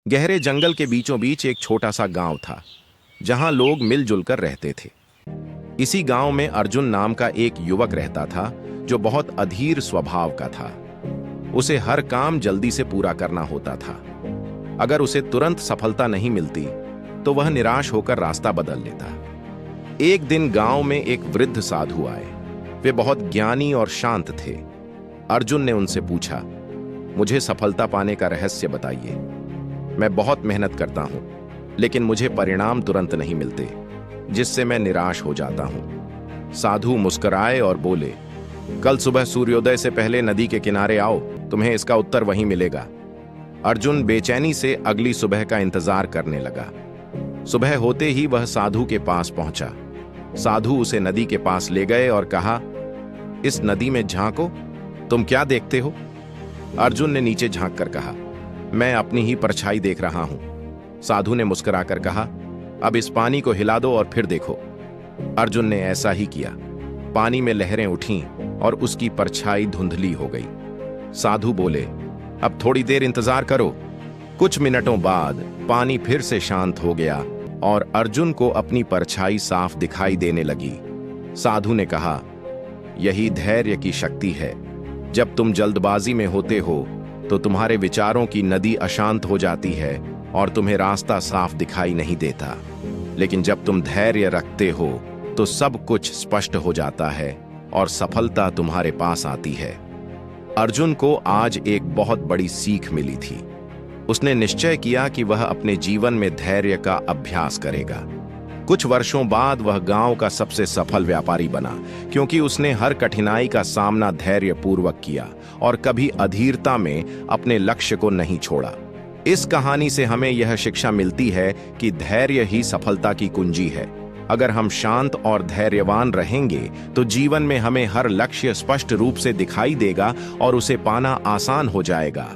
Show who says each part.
Speaker 1: गहरे जंगल के बीचों बीच एक छोटा सा गांव था जहां लोग मिलजुल कर रहते थे। इसी गांव में अर्जुन नाम का एक युवक रहता था जो बहुत अधीर स्वभाव का था। उसे हर काम जल्दी से पूरा करना होता था। अगर उसे तुरंत सफलता नहीं मिलती तो वह निराश होकर रास्ता बदल लेता। एक दिन गांव में एक वृद्ध साधु आए। वे बहुत ज्ञानी और शांत थे। अर्जुन ने उनसे पूछा, मुझे सफलता पाने का रहस्य बताइए। मैं बहुत मेहनत करता हूं, लेकिन मुझे परिणाम तुरंत नहीं मिलते, जिससे मैं निराश हो जाता हूं। साधु मुस्कुराए और बोले, कल सुबह सूर्योदय से पहले नदी के किनारे आओ, तुम्हें इसका उत्तर वहीं मिलेगा। अर्जुन बेचैनी से अगली सुबह का इंतजार करने लगा। सुबह होते ही वह साधु के पास पहुंचा। साधु उसे नदी के पास ले गए और कहा, इस नदी में झांको, तुम क्या देखते हो? अर्जुन ने नीचे झांक कर कहा, मैं अपनी ही परछाई देख रहा हूं। साधु ने मुस्कुराकर कहा, अब इस पानी को हिला दो और फिर देखो। अर्जुन ने ऐसा ही किया। पानी में लहरें उठीं और उसकी परछाई धुंधली हो गई। साधु बोले, अब थोड़ी देर इंतजार करो। कुछ मिनटों बाद पानी फिर से शांत हो गया और अर्जुन को अपनी परछाई साफ दिखाई देने लगी। साधु ने कहा, यही धैर्य की शक्ति है। जब तुम जल्दबाजी में होते हो तो तुम्हारे विचारों की नदी अशांत हो जाती है और तुम्हें रास्ता साफ दिखाई नहीं देता। लेकिन जब तुम धैर्य रखते हो तो सब कुछ स्पष्ट हो जाता है और सफलता तुम्हारे पास आती है। अर्जुन को आज एक बहुत बड़ी सीख मिली थी। उसने निश्चय किया कि वह अपने जीवन में धैर्य का अभ्यास करेगा। कुछ वर्षों बाद वह गांव का सबसे सफल व्यापारी बना, क्योंकि उसने हर कठिनाई का सामना धैर्यपूर्वक किया और कभी अधीरता में अपने लक्ष्य को नहीं छोड़ा। इस कहानी से हमें यह शिक्षा मिलती है कि धैर्य ही सफलता की कुंजी है। अगर हम शांत और धैर्यवान रहेंगे तो जीवन में हमें हर लक्ष्य स्पष्ट रूप से दिखाई देगा और उसे पाना आसान हो जाएगा।